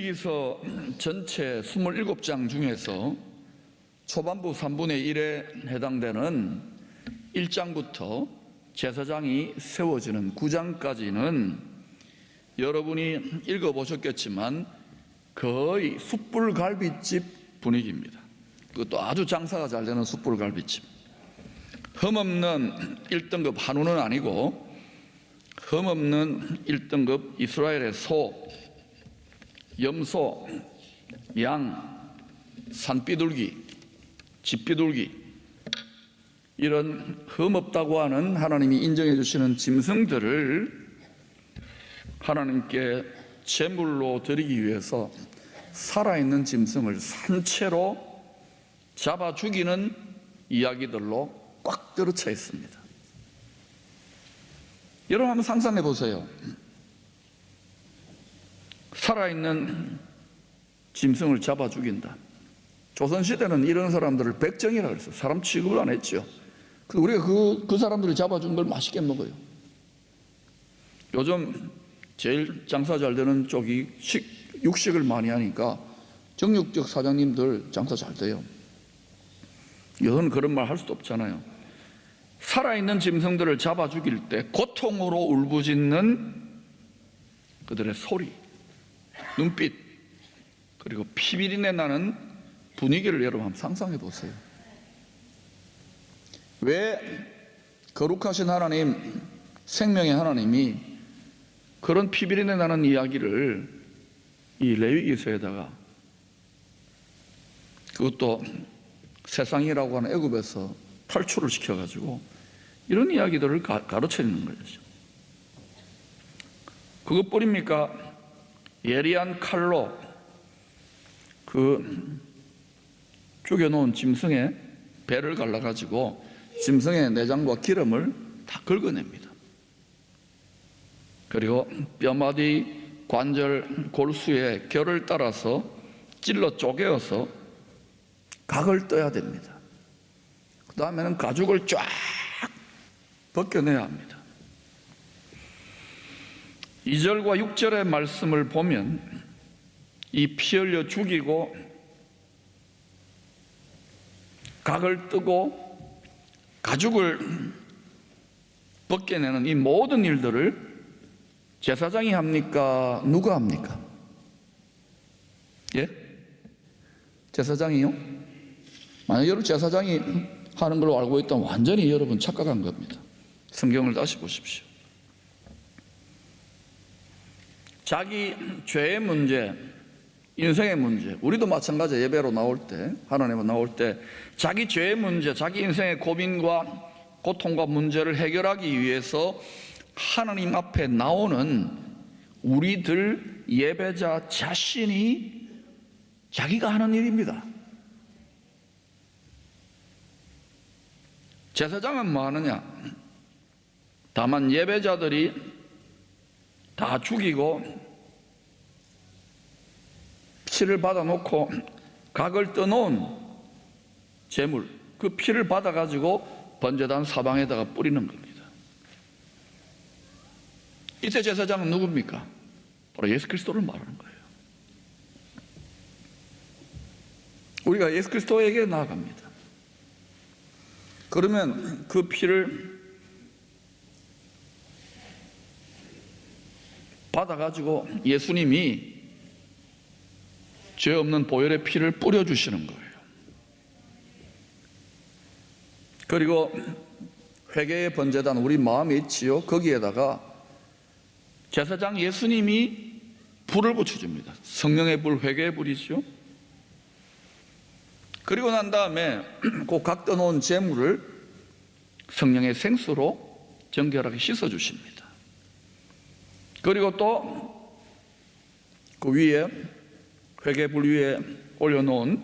레위기서 전체 27장 중에서 초반부 3분의 1에 해당되는 1장부터 제사장이 세워지는 9장까지는 여러분이 읽어보셨겠지만 거의 숯불갈비집 분위기입니다. 그것도 아주 장사가 잘 되는 숯불갈비집. 흠없는 1등급 한우는 아니고 흠없는 1등급 이스라엘의 소, 염소, 양, 산비둘기, 집비둘기, 이런 흠없다고 하는 하나님이 인정해 주시는 짐승들을 하나님께 제물로 드리기 위해서 살아있는 짐승을 산채로 잡아 죽이는 이야기들로 꽉 들어차 있습니다. 여러분 한번 상상해 보세요. 살아있는 짐승을 잡아 죽인다. 조선시대는 이런 사람들을 백정이라고 그랬어요. 사람 취급을 안 했죠. 우리가 그 사람들이 잡아준 걸 맛있게 먹어요. 요즘 제일 장사 잘 되는 쪽이 육식을 많이 하니까 정육적 사장님들 장사 잘 돼요. 여기는 그런 말 할 수도 없잖아요. 살아있는 짐승들을 잡아 죽일 때 고통으로 울부짖는 그들의 소리, 눈빛, 그리고 피비린내 나는 분위기를 여러분 한번 상상해 보세요. 왜 거룩하신 하나님, 생명의 하나님이 그런 피비린내 나는 이야기를 이 레위기서에다가, 그것도 세상이라고 하는 애굽에서 탈출을 시켜가지고 이런 이야기들을 가르쳐 있는 거죠. 그것뿐입니까? 예리한 칼로 그 죽여놓은 짐승의 배를 갈라가지고 짐승의 내장과 기름을 다 긁어냅니다. 그리고 뼈마디, 관절, 골수의 결을 따라서 찔러 쪼개어서 각을 떠야 됩니다. 그 다음에는 가죽을 쫙 벗겨내야 합니다. 2절과 6절의 말씀을 보면 이 피 흘려 죽이고 각을 뜨고 가죽을 벗겨내는 이 모든 일들을 제사장이 합니까? 누가 합니까? 예? 제사장이요? 만약 여러분 제사장이 하는 걸로 알고 있다면 완전히 여러분 착각한 겁니다. 성경을 다시 보십시오. 자기 죄의 문제, 인생의 문제, 우리도 마찬가지예요. 예배로 나올 때, 하나님은 나올 때 자기 죄의 문제, 자기 인생의 고민과 고통과 문제를 해결하기 위해서 하나님 앞에 나오는 우리들 예배자 자신이 자기가 하는 일입니다. 제사장은 뭐 하느냐? 다만 예배자들이 다 죽이고 피를 받아놓고 각을 떠놓은 제물, 그 피를 받아가지고 번제단 사방에다가 뿌리는 겁니다. 이때 제사장은 누굽니까? 바로 예수 그리스도를 말하는 거예요. 우리가 예수 그리스도에게 나아갑니다. 그러면 그 피를 받아가지고 예수님이 죄 없는 보혈의 피를 뿌려주시는 거예요. 그리고 회개의 번제단, 우리 마음에 있지요. 거기에다가 제사장 예수님이 불을 붙여줍니다. 성령의 불, 회개의 불이죠. 그리고 난 다음에 그 각 떠놓은 제물을 성령의 생수로 정결하게 씻어주십니다. 그리고 또 그 위에 회개불 위에 올려놓은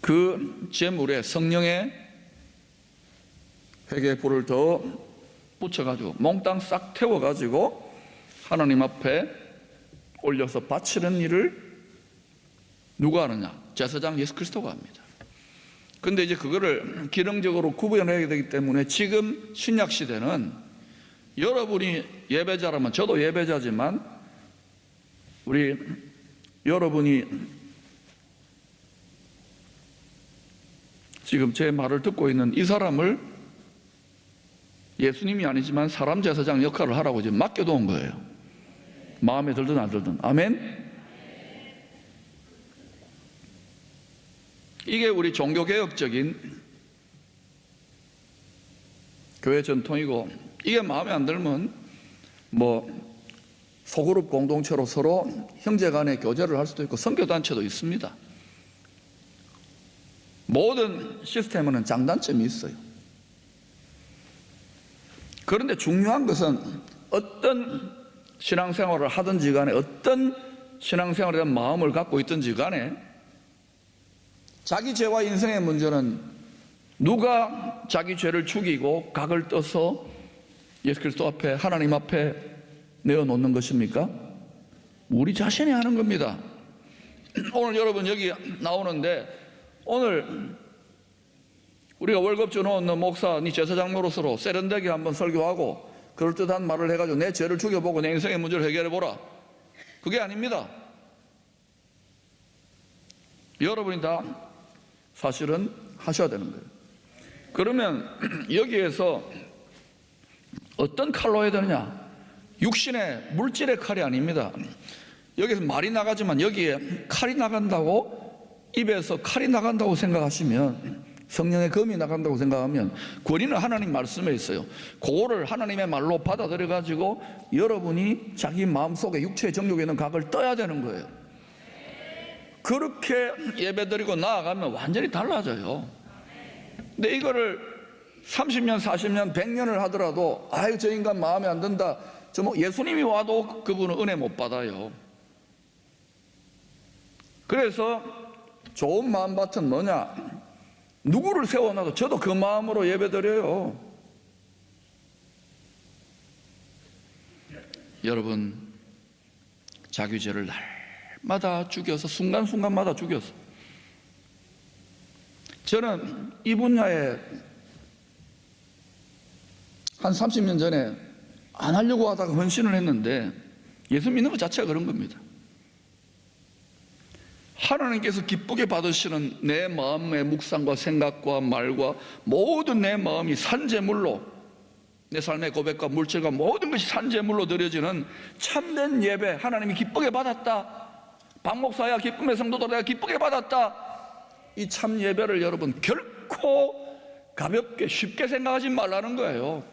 그 제물에 성령의 회개불을 더 붙여가지고 몽땅 싹 태워가지고 하나님 앞에 올려서 바치는 일을 누가 하느냐? 제사장 예수 그리스도가 합니다. 근데 이제 그거를 기능적으로 구분해야 되기 때문에 지금 신약 시대는 여러분이 예배자라면, 저도 예배자지만 우리 여러분이 지금 제 말을 듣고 있는 이 사람을 예수님이 아니지만 사람 제사장 역할을 하라고 지금 맡겨놓은 거예요. 마음에 들든 안 들든. 아멘? 이게 우리 종교개혁적인 교회 전통이고, 이게 마음에 안 들면 소그룹 공동체로 서로 형제 간에 교제를 할 수도 있고 선교단체도 있습니다. 모든 시스템에는 장단점이 있어요. 그런데 중요한 것은 어떤 신앙생활을 하든지 간에, 어떤 신앙생활에 대한 마음을 갖고 있든지 간에, 자기 죄와 인생의 문제는 누가 자기 죄를 죽이고 각을 떠서 예수 그리스도 앞에, 하나님 앞에 내어놓는 것입니까? 우리 자신이 하는 겁니다. 오늘 여러분 여기 나오는데, 오늘 우리가 월급 주는 목사, 네 제사장 노릇으로 세련되게 한번 설교하고 그럴듯한 말을 해가지고 내 죄를 죽여보고 내 인생의 문제를 해결해보라, 그게 아닙니다. 여러분이 다 사실은 하셔야 되는 거예요. 그러면 여기에서 어떤 칼로 해야 되느냐? 육신의 물질의 칼이 아닙니다. 여기서 말이 나가지만 여기에 칼이 나간다고, 입에서 칼이 나간다고 생각하시면, 성령의 검이 나간다고 생각하면 권위는 하나님 말씀에 있어요. 그거를 하나님의 말로 받아들여 가지고 여러분이 자기 마음속에 육체의 정욕에 있는 각을 떠야 되는 거예요. 그렇게 예배드리고 나아가면 완전히 달라져요. 근데 이거를 30년, 40년, 100년을 하더라도 아유 저 인간 마음에 안 든다, 예수님이 와도 그분은 은혜 못 받아요. 그래서 좋은 마음밭은 뭐냐? 누구를 세워놔도 저도 그 마음으로 예배드려요. 여러분, 자기 죄를 날마다 죽여서, 순간순간마다 죽여서, 저는 이 분야에 한 30년 전에 안 하려고 하다가 헌신을 했는데, 예수 믿는 것 자체가 그런 겁니다. 하나님께서 기쁘게 받으시는 내 마음의 묵상과 생각과 말과 모든 내 마음이 산제물로, 내 삶의 고백과 물질과 모든 것이 산제물로 드려지는 참된 예배, 하나님이 기쁘게 받았다, 박 목사야 기쁨의 성도들 내가 기쁘게 받았다, 이 참 예배를 여러분 결코 가볍게 쉽게 생각하지 말라는 거예요.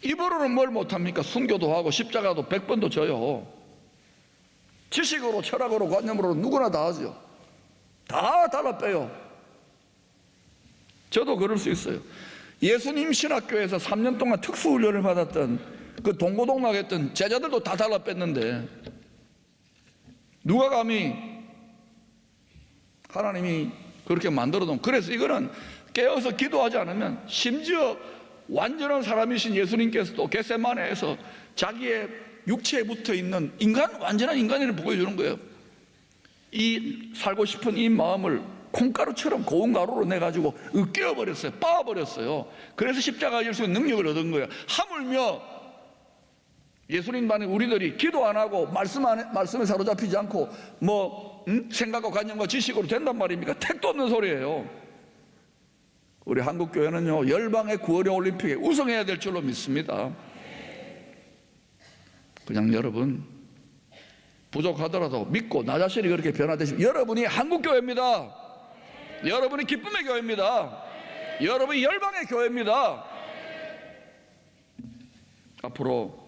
입으로는 뭘 못합니까? 순교도 하고 십자가도 100번도 져요. 지식으로, 철학으로, 관념으로 누구나 다 하죠. 다 달라 빼요. 저도 그럴 수 있어요. 예수님 신학교에서 3년 동안 특수훈련을 받았던 그 동고동락했던 제자들도 다 달라 뺐는데, 누가 감히 하나님이 그렇게 만들어 놓은, 그래서 이거는 깨어서 기도하지 않으면, 심지어 완전한 사람이신 예수님께서도 겟세마네에서 자기의 육체에 붙어있는 완전한 인간을 보여주는 거예요. 이 살고 싶은 이 마음을 콩가루처럼 고운 가루로 내가지고 으깨어버렸어요. 빻아버렸어요. 그래서 십자가가 질 수 있는 능력을 얻은 거예요. 하물며 예수님만이 우리들이 기도 안 하고 말씀에 사로잡히지 않고 생각과 관념과 지식으로 된단 말입니까? 택도 없는 소리예요. 우리 한국교회는요, 열방의 구월의 올림픽에 우승해야 될 줄로 믿습니다. 그냥 여러분 부족하더라도 믿고 나 자신이 그렇게 변화되시면, 여러분이 한국교회입니다. 여러분이 기쁨의 교회입니다. 여러분이 열방의 교회입니다. 앞으로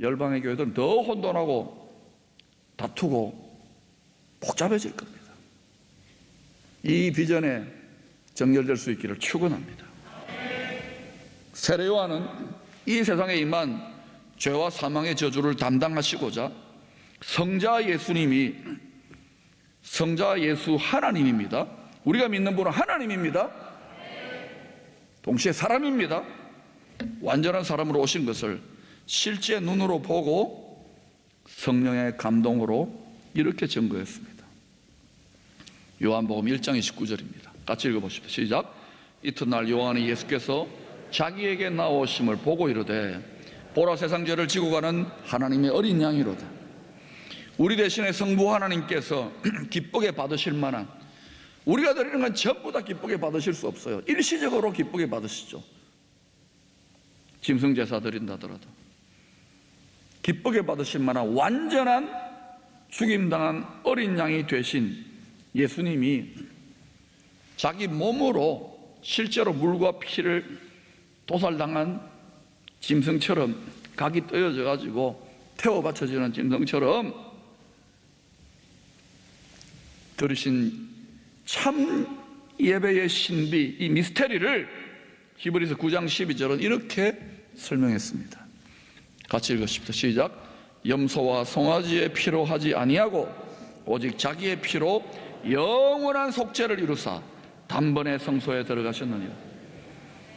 열방의 교회들은 더 혼돈하고 다투고 복잡해질 겁니다. 이 비전에 정렬될 수 있기를 축원합니다. 세례 요한은 이 세상에 임한 죄와 사망의 저주를 담당하시고자 성자 예수님이, 성자 예수 하나님입니다. 우리가 믿는 분은 하나님입니다. 동시에 사람입니다. 완전한 사람으로 오신 것을 실제 눈으로 보고 성령의 감동으로 이렇게 증거했습니다. 요한복음 1장 29절입니다. 같이 읽어보십시오. 시작. 이튿날 요한이 예수께서 자기에게 나오심을 보고 이르되 보라 세상 죄를 지고 가는 하나님의 어린 양이로다. 우리 대신에 성부 하나님께서 기쁘게 받으실 만한, 우리가 드리는 건 전부 다 기쁘게 받으실 수 없어요. 일시적으로 기쁘게 받으시죠. 짐승제사 드린다더라도 기쁘게 받으실 만한 완전한 죽임당한 어린 양이 되신 예수님이 자기 몸으로 실제로 물과 피를 도살당한 짐승처럼, 각이 떠여져 가지고 태워 바쳐지는 짐승처럼 들으신 참 예배의 신비, 이 미스테리를 히브리서 9장 12절은 이렇게 설명했습니다. 같이 읽으십시오. 시작. 염소와 송아지의 피로 하지 아니하고 오직 자기의 피로 영원한 속죄를 이루사 단번에 성소에 들어가셨느니라.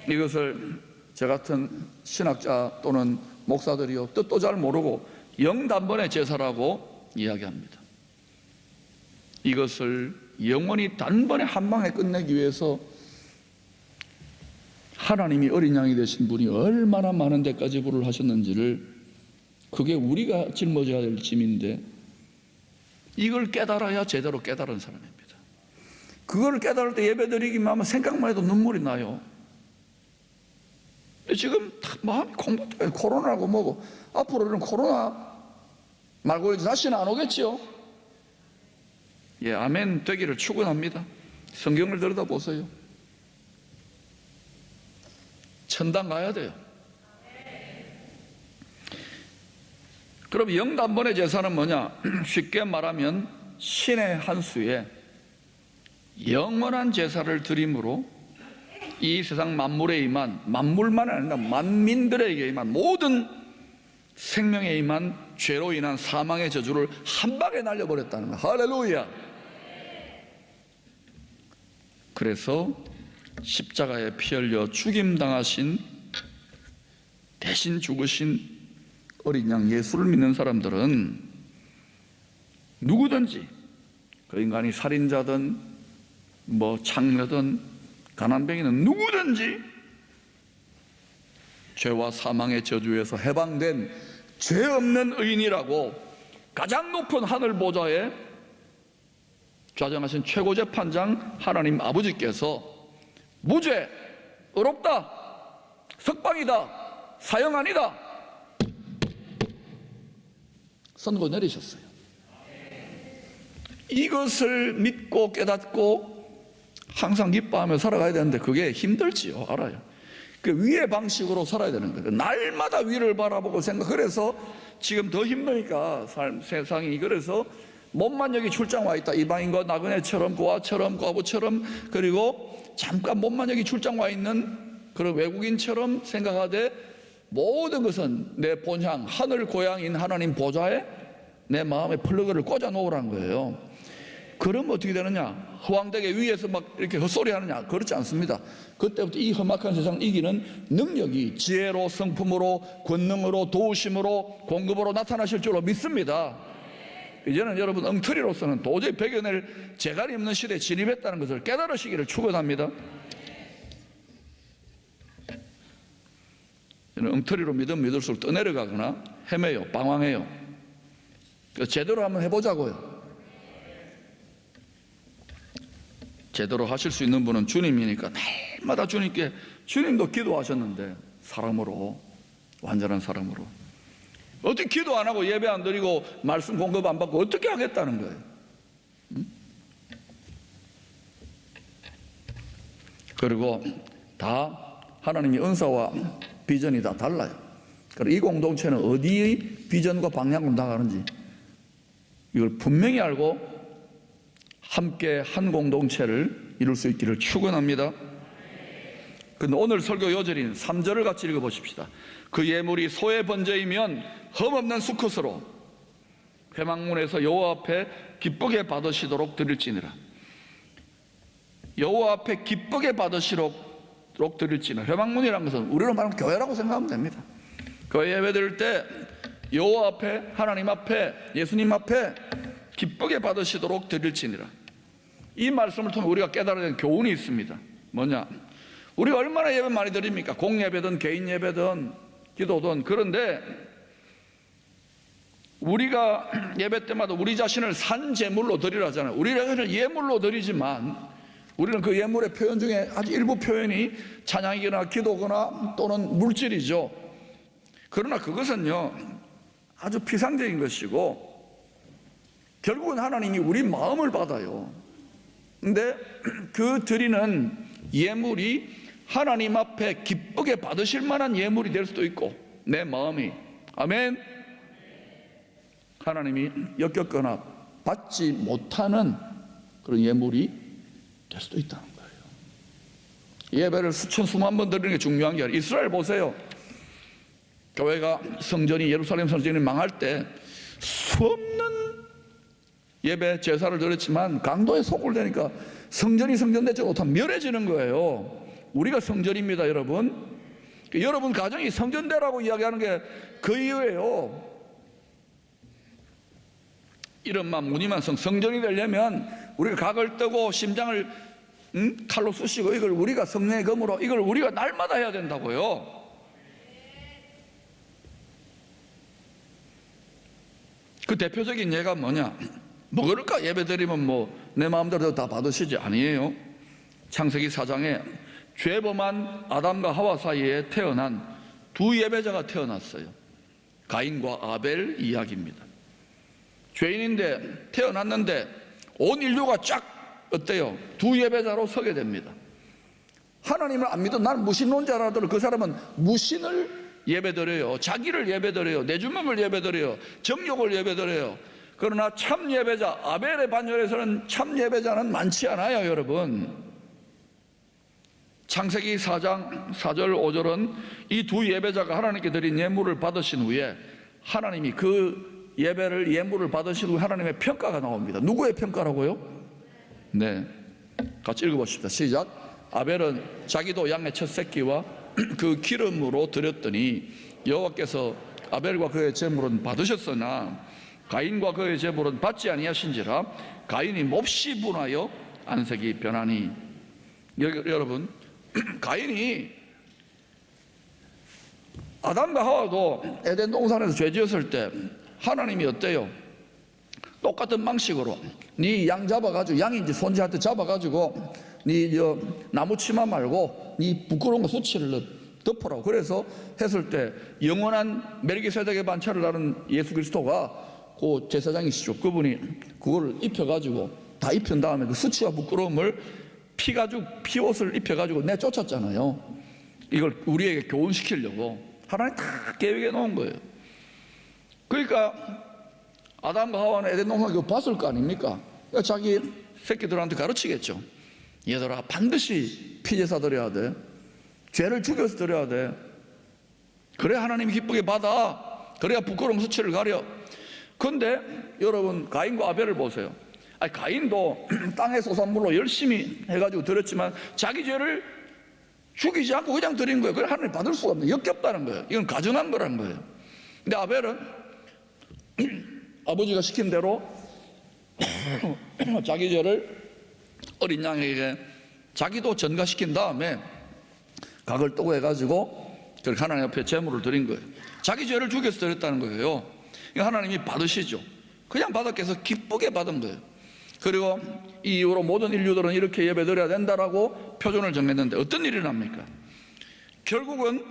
이것을 저 같은 신학자 또는 목사들이요 뜻도 잘 모르고 영단번의 제사라고 이야기합니다. 이것을 영원히 단번에 한 방에 끝내기 위해서 하나님이 어린 양이 되신 분이 얼마나 많은 데까지 부를 하셨는지를, 그게 우리가 짊어져야 될 짐인데 이걸 깨달아야 제대로 깨달은 사람입니다. 그걸 깨달을 때 예배드리기만 하면 생각만 해도 눈물이 나요. 지금 마음이 공부돼. 코로나고 뭐고, 앞으로는 코로나 말고 다시는 안 오겠지요. 예, 아멘 되기를 축원합니다. 성경을 들여다보세요. 천당 가야 돼요. 그럼 영단번의 제사는 뭐냐? 쉽게 말하면 신의 한 수에 영원한 제사를 드림으로 이 세상 만물에 임한, 만물만 아니라 만민들에게 임한, 모든 생명에 임한 죄로 인한 사망의 저주를 한 방에 날려버렸다는 거예요. 할렐루야. 그래서 십자가에 피 흘려 죽임당하신, 대신 죽으신 어린 양 예수를 믿는 사람들은 누구든지, 그 인간이 살인자든 뭐 창녀든 가난뱅이는 누구든지 죄와 사망의 저주에서 해방된 죄 없는 의인이라고 가장 높은 하늘 보좌에 좌정하신 최고재판장 하나님 아버지께서 무죄, 의롭다, 석방이다, 사형 아니다 선고 내리셨어요. 이것을 믿고 깨닫고 항상 기뻐하며 살아가야 되는데 그게 힘들지요. 알아요. 그 위의 방식으로 살아야 되는 거예요. 날마다 위를 바라보고 생각. 그래서 지금 더 힘드니까 세상이. 그래서 몸만 여기 출장 와 있다. 이방인과 나그네처럼, 고아처럼, 과부처럼, 그리고 잠깐 몸만 여기 출장 와 있는 그런 외국인처럼 생각하되, 모든 것은 내 본향, 하늘 고향인 하나님 보좌에 내 마음의 플러그를 꽂아 놓으라는 거예요. 그러면 어떻게 되느냐? 허황되게 위에서 막 이렇게 헛소리 하느냐? 그렇지 않습니다. 그때부터 이 험악한 세상을 이기는 능력이 지혜로, 성품으로, 권능으로, 도우심으로, 공급으로 나타나실 줄로 믿습니다. 이제는 여러분 엉터리로서는 도저히 배겨낼 재갈이 없는 시대에 진입했다는 것을 깨달으시기를 축원합니다. 엉터리로 믿을수록 떠내려가거나 헤매요, 방황해요. 제대로 한번 해보자고요. 제대로 하실 수 있는 분은 주님이니까 날마다 주님께, 주님도 기도하셨는데 사람으로, 완전한 사람으로 어떻게 기도 안 하고 예배 안 드리고 말씀 공급 안 받고 어떻게 하겠다는 거예요? 그리고 다 하나님의 은사와 비전이 다 달라요. 그리고 이 공동체는 어디의 비전과 방향으로 나가는지 이걸 분명히 알고 함께 한 공동체를 이룰 수 있기를 축원합니다. 근데 오늘 설교 요절인 3절을 같이 읽어보십시다. 그 예물이 소의 번제이면 흠없는 수컷으로 회막문에서 여호와 앞에 기쁘게 받으시도록 드릴지니라. 여호와 앞에 기쁘게 받으시도록 드릴지니라. 회막문이라는 것은 우리로 말하면 교회라고 생각하면 됩니다. 교회 예배 드릴 때 여호와 앞에, 하나님 앞에, 예수님 앞에 기쁘게 받으시도록 드릴지니라. 이 말씀을 통해 우리가 깨달아야 되는 교훈이 있습니다. 뭐냐? 우리가 얼마나 예배 많이 드립니까? 공예배든 개인 예배든 기도든. 그런데 우리가 예배 때마다 우리 자신을 산 제물로 드리라잖아요. 우리 자신을 예물로 드리지만 우리는 그 예물의 표현 중에 아주 일부 표현이 찬양이거나 기도거나 또는 물질이죠. 그러나 그것은요 아주 피상적인 것이고 결국은 하나님이 우리 마음을 받아요. 근데 그 드리는 예물이 하나님 앞에 기쁘게 받으실 만한 예물이 될 수도 있고 내 마음이, 아멘, 하나님이 역겹거나 받지 못하는 그런 예물이 될 수도 있다는 거예요. 예배를 수천 수만 번 드리는 게 중요한 게 아니라, 이스라엘 보세요. 교회가 성전이, 예루살렘 성전이 망할 때 수없는 예배 제사를 드렸지만 강도에 소굴되니까 성전이 성전되지 못하면 멸해지는 거예요. 우리가 성전입니다, 여러분. 여러분 가정이 성전되라고 이야기하는 게 그 이유예요. 이름만 무늬만 성전이 되려면 우리가 각을 뜨고 심장을 칼로 쑤시고 이걸 우리가 성령의 검으로 이걸 우리가 날마다 해야 된다고요. 그 대표적인 예가 뭐냐? 뭐 그럴까? 예배 드리면 뭐 내 마음대로 다 받으시지? 아니에요. 창세기 4장에 죄범한 아담과 하와 사이에 태어난 두 예배자가 태어났어요. 가인과 아벨 이야기입니다. 죄인인데 태어났는데 온 인류가 쫙 어때요? 두 예배자로 서게 됩니다. 하나님을 안 믿어 나는 무신론자라도 그 사람은 무신을 예배드려요. 자기를 예배드려요. 내 주먹을 예배드려요. 정욕을 예배드려요. 그러나 참 예배자, 아벨의 반열에서는 참 예배자는 많지 않아요, 여러분. 창세기 4장 4절 5절은 이 두 예배자가 하나님께 드린 예물을 받으신 후에 하나님이 그 예배를, 예물을 받으신 후에 하나님의 평가가 나옵니다. 누구의 평가라고요? 네, 같이 읽어봅시다. 시작. 아벨은 자기도 양의 첫 새끼와 그 기름으로 드렸더니 여호와께서 아벨과 그의 제물은 받으셨으나 가인과 그의 제물은 받지 아니하신지라 가인이 몹시 분하여 안색이 변하니. 여러분, 가인이 아담과 하와도 에덴 동산에서 죄 지었을 때 하나님이 어때요? 똑같은 방식으로 네 양 잡아가지고, 양인지 손질한테 잡아가지고 네 나무 치마 말고 네 부끄러운 거 수치를 덮으라고 그래서 했을 때 영원한 멜기세덱의 반차를 다룬 예수 그리스도가 그 제사장이시죠. 그분이 그걸 입혀가지고 다 입힌 다음에 그 수치와 부끄러움을 피옷을 입혀가지고 내쫓았잖아요. 이걸 우리에게 교훈시키려고 하나님 다 계획해 놓은 거예요. 그러니까 아담과 하와는 에덴 동산 그거 봤을 거 아닙니까? 그러니까 자기 새끼들한테 가르치겠죠. 얘들아, 반드시 피제사 드려야 돼. 죄를 죽여서 드려야 돼. 그래야 하나님이 기쁘게 받아. 그래야 부끄러움 수치를 가려. 그런데 여러분, 가인과 아벨을 보세요. 아니, 가인도 땅의 소산물로 열심히 해가지고 드렸지만 자기 죄를 죽이지 않고 그냥 드린 거예요. 그걸 하나님 받을 수가 없는, 역겹다는 거예요. 이건 가증한 거란 거예요. 근데 아벨은 아버지가 시킨 대로 자기 죄를 어린 양에게 자기도 전가시킨 다음에 각을 뜨고 해가지고 그렇게 하나님 앞에 제물을 드린 거예요. 자기 죄를 죽여서 드렸다는 거예요. 하나님이 받으시죠. 그냥 받았겠어. 기쁘게 받은 거예요. 그리고 이 이후로 모든 인류들은 이렇게 예배 드려야 된다라고 표준을 정했는데 어떤 일이 납니까? 결국은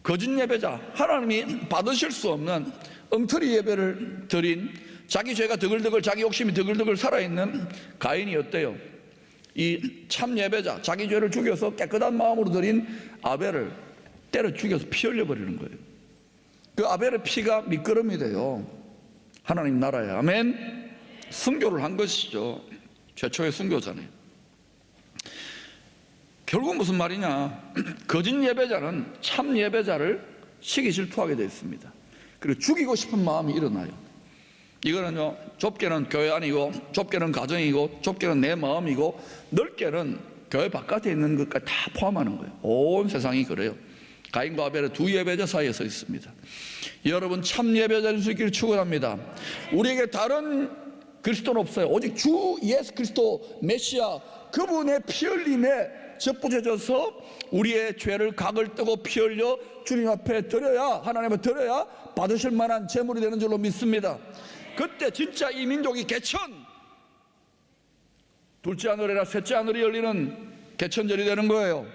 거짓 예배자, 하나님이 받으실 수 없는 엉터리 예배를 드린, 자기 죄가 드글드글, 자기 욕심이 드글드글 살아있는 가인이 어때요? 이 참 예배자, 자기 죄를 죽여서 깨끗한 마음으로 드린 아벨을 때려 죽여서 피 흘려버리는 거예요. 그 아벨의 피가 미끄럼이 돼요. 하나님 나라에. 아멘. 순교를 한 것이죠. 최초의 순교자네요. 결국 무슨 말이냐? 거짓 예배자는 참 예배자를 시기 질투하게 되어 있습니다. 그리고 죽이고 싶은 마음이 일어나요. 이거는요, 좁게는 교회 안이고, 좁게는 가정이고, 좁게는 내 마음이고, 넓게는 교회 바깥에 있는 것까지 다 포함하는 거예요. 온 세상이 그래요. 가인과 아벨의 두 예배자 사이에 서 있습니다. 여러분, 참 예배자일 수 있기를 축원합니다. 우리에게 다른 그리스도는 없어요. 오직 주 예수 그리스도 메시아, 그분의 피 흘림에 접붙여져서 우리의 죄를 각을 뜨고 피 흘려 주님 앞에 드려야, 하나님 앞에 드려야 받으실 만한 제물이 되는 줄로 믿습니다. 그때 진짜 이 민족이 개천, 둘째 하늘이라 셋째 하늘이 열리는 개천절이 되는 거예요.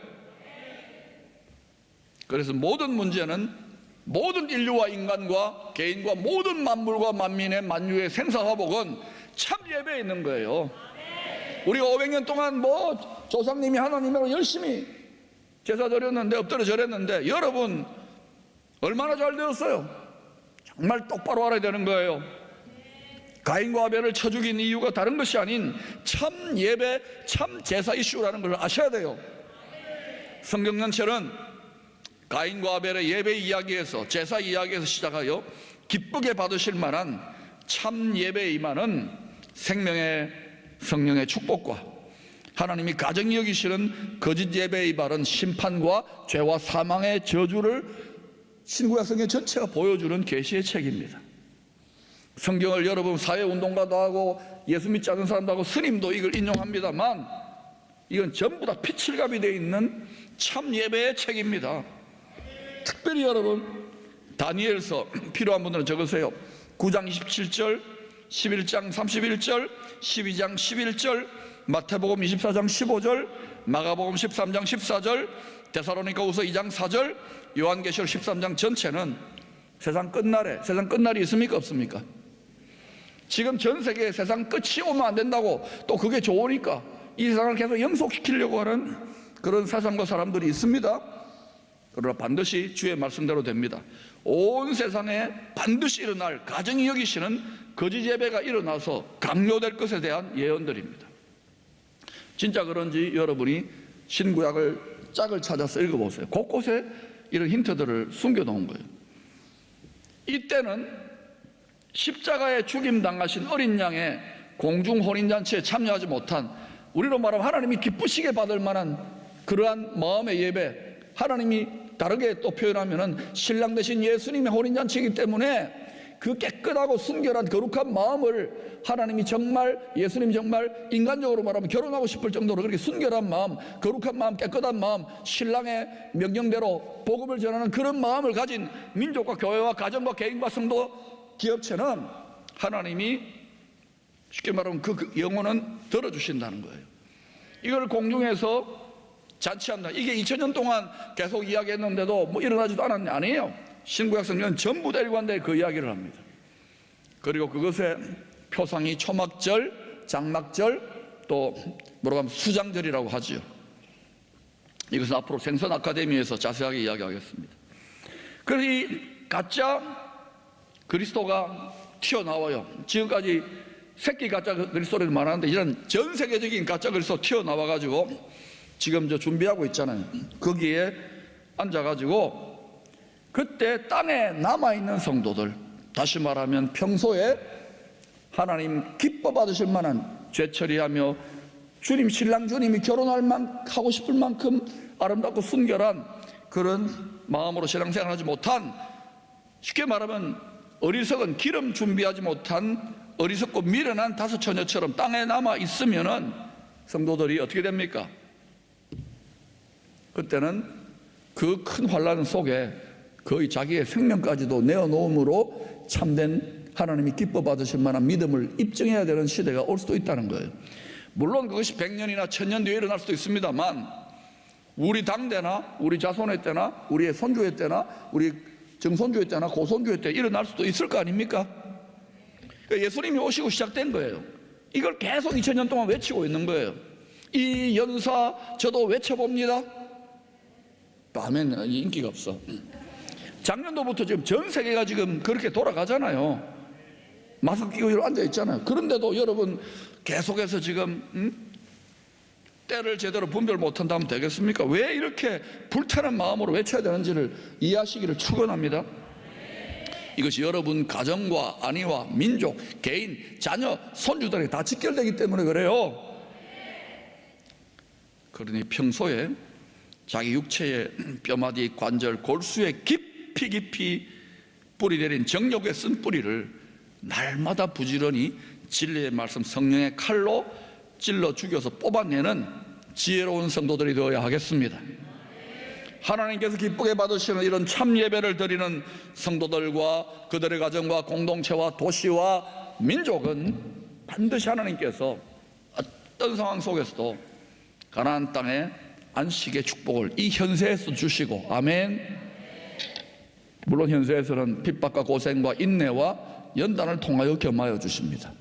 그래서 모든 문제는 모든 인류와 인간과 개인과 모든 만물과 만민의 만유의 생사화복은 참 예배에 있는 거예요. 우리가 500년 동안 조상님이 하나님으로 열심히 제사 드렸는데, 엎드려 절했는데, 여러분 얼마나 잘 되었어요? 정말 똑바로 알아야 되는 거예요. 가인과 아벨을 쳐 죽인 이유가 다른 것이 아닌 참 예배, 참 제사 이슈라는 걸 아셔야 돼요. 성경 전체는 가인과 아벨의 예배 이야기에서, 제사 이야기에서 시작하여 기쁘게 받으실 만한 참 예배에 임하는 생명의 성령의 축복과 하나님이 가정이 여기시는 거짓 예배에 바른 심판과 죄와 사망의 저주를 신구약 성경 전체가 보여주는 계시의 책입니다. 성경을 여러분 사회운동가도 하고 예수 믿지 않는 사람도 하고 스님도 이걸 인용합니다만, 이건 전부 다 피칠갑이 되어 있는 참 예배의 책입니다. 특별히 여러분 다니엘서 필요한 분들은 적으세요. 9장 27절, 11장 31절, 12장 11절, 마태복음 24장 15절, 마가복음 13장 14절, 데살로니가후서 2장 4절, 요한계시록 13장 전체는 세상 끝날에, 세상 끝날이 있습니까 없습니까? 지금 전 세계에 세상 끝이 오면 안 된다고, 또 그게 좋으니까 이 세상을 계속 영속시키려고 하는 그런 사상과 사람들이 있습니다. 그러나 반드시 주의 말씀대로 됩니다. 온 세상에 반드시 일어날 가정이 여기시는 거짓 예배가 일어나서 강요될 것에 대한 예언들입니다. 진짜 그런지 여러분이 신구약을 짝을 찾아서 읽어보세요. 곳곳에 이런 힌트들을 숨겨놓은 거예요. 이때는 십자가에 죽임당하신 어린 양의 공중혼인잔치에 참여하지 못한, 우리로 말하면 하나님이 기쁘시게 받을 만한 그러한 마음의 예배, 하나님이 다르게 또 표현하면은 신랑 되신 예수님의 혼인잔치이기 때문에 그 깨끗하고 순결한 거룩한 마음을 하나님이 정말, 예수님이 정말 인간적으로 말하면 결혼하고 싶을 정도로 그렇게 순결한 마음, 거룩한 마음, 깨끗한 마음, 신랑의 명령대로 복음을 전하는 그런 마음을 가진 민족과 교회와 가정과 개인과 성도, 기업체는 하나님이 쉽게 말하면 그 영혼은 들어주신다는 거예요. 이걸 공중에서 잔치한다. 이게 2000년 동안 계속 이야기했는데도 일어나지도 않았냐? 아니에요. 신구약 성경은 전부 다 일관되게 그 이야기를 합니다. 그리고 그것의 표상이 초막절, 장막절, 또 뭐라고 하면 수장절이라고 하지요. 이것은 앞으로 생선 아카데미에서 자세하게 이야기하겠습니다. 그래서 이 가짜 그리스도가 튀어나와요. 지금까지 새끼 가짜 그리스도를 말하는데, 이런 전 세계적인 가짜 그리스도 튀어나와가지고 지금 저 준비하고 있잖아요. 거기에 앉아가지고 그때 땅에 남아있는 성도들, 다시 말하면 평소에 하나님 기뻐 받으실 만한 죄 처리하며 주님, 신랑 주님이 결혼할 하고 싶을 만큼 아름답고 순결한 그런 마음으로 신앙생활 하지 못한, 쉽게 말하면 어리석은 기름 준비하지 못한 어리석고 미련한 다섯 처녀처럼 땅에 남아 있으면은 성도들이 어떻게 됩니까? 그때는 그 큰 환란 속에 거의 자기의 생명까지도 내어놓음으로 참된 하나님이 기뻐 받으실 만한 믿음을 입증해야 되는 시대가 올 수도 있다는 거예요. 물론 그것이 100년이나 1000년 뒤에 일어날 수도 있습니다만, 우리 당대나 우리 자손의 때나 우리의 손주의 때나 우리 정손주의 때나 고손주의 때 일어날 수도 있을 거 아닙니까? 예수님이 오시고 시작된 거예요. 이걸 계속 2000년 동안 외치고 있는 거예요. 이 연사 저도 외쳐봅니다. 아멘. 인기가 없어. 작년도부터 지금 전 세계가 지금 그렇게 돌아가잖아요. 마스크 끼고 이렇게 앉아 있잖아요. 그런데도 여러분 계속해서 지금 때를 제대로 분별 못한다면 되겠습니까? 왜 이렇게 불타는 마음으로 외쳐야 되는지를 이해하시기를 축원합니다. 이것이 여러분 가정과 안위와 민족, 개인, 자녀, 손주들에게 다 직결되기 때문에 그래요. 그러니 평소에 자기 육체의 뼈마디, 관절, 골수에 깊이 뿌리 내린 정욕에 쓴 뿌리를 날마다 부지런히 진리의 말씀, 성령의 칼로 찔러 죽여서 뽑아내는 지혜로운 성도들이 되어야 하겠습니다. 하나님께서 기쁘게 받으시는 이런 참 예배를 드리는 성도들과 그들의 가정과 공동체와 도시와 민족은 반드시 하나님께서 어떤 상황 속에서도 가나안 땅에 안식의 축복을 이 현세에서 주시고, 아멘. 물론 현세에서는 핍박과 고생과 인내와 연단을 통하여 겸하여 주십니다.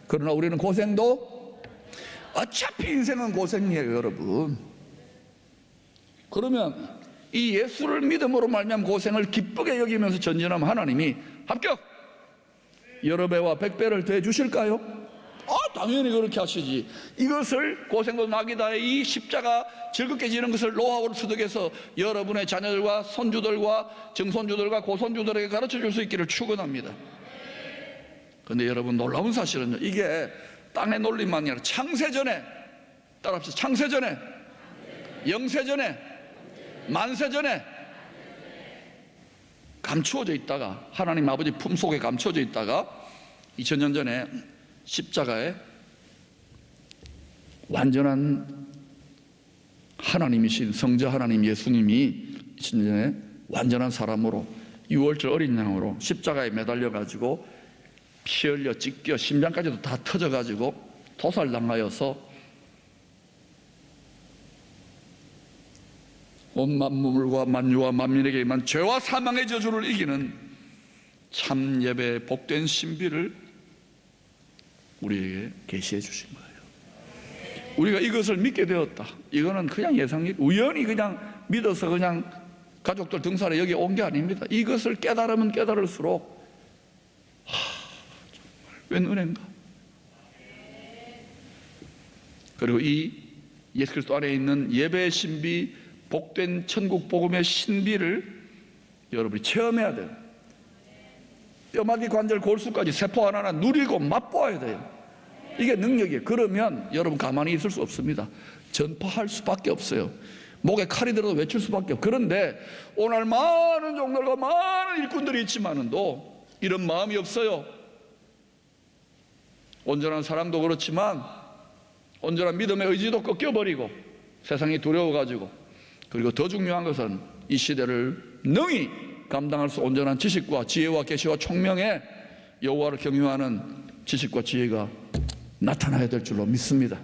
그러나 우리는 고생도 어차피 인생은 고생이에요, 여러분. 그러면 이 예수를 믿음으로 말미암아 고생을 기쁘게 여기면서 전진하면 하나님이 합격! 여러 배와 100배를 더해 주실까요? 당연히 그렇게 하시지. 이것을 고생도 낙이다, 이 십자가 즐겁게 지는 것을 노하우로 터득해서 여러분의 자녀들과 손주들과 증손주들과 고손주들에게 가르쳐 줄 수 있기를 축원합니다. 그런데 여러분, 놀라운 사실은요, 이게 땅의 논리만이 아니라 창세전에, 따라합시다, 창세전에, 영세전에, 만세전에 감추어져 있다가, 하나님 아버지 품속에 감추어져 있다가 2000년 전에 십자가에 완전한 하나님이신 성자 하나님 예수님이 2000년 전에 완전한 사람으로 6월절 어린 양으로 십자가에 매달려 가지고 피 흘려 찢겨 심장까지도 다 터져 가지고 도살당하여서 온 만물과 만유와 만민에게 임한 죄와 사망의 저주를 이기는 참 예배의 복된 신비를 우리에게 계시해 주신 거예요. 우리가 이것을 믿게 되었다. 이거는 그냥 예상이, 우연히 그냥 믿어서 그냥 가족들 등산에 여기 온 게 아닙니다. 이것을 깨달으면 깨달을수록 정말 웬 은혜인가. 그리고 이 예수 그리스도 안에 있는 예배의 신비, 복된 천국 복음의 신비를 여러분이 체험해야 돼요. 뼈마디 관절 골수까지 세포 하나하나 누리고 맛보아야 돼요. 이게 능력이에요. 그러면 여러분 가만히 있을 수 없습니다. 전파할 수밖에 없어요. 목에 칼이 들어도 외칠 수밖에 없어요. 그런데 오늘 많은 종들과 많은 일꾼들이 있지만도 이런 마음이 없어요. 온전한 사랑도 그렇지만 온전한 믿음의 의지도 꺾여버리고 세상이 두려워가지고, 그리고 더 중요한 것은 이 시대를 능히 감당할 수 온전한 지식과 지혜와 계시와 총명의 여호와를 경유하는 지식과 지혜가 나타나야 될 줄로 믿습니다.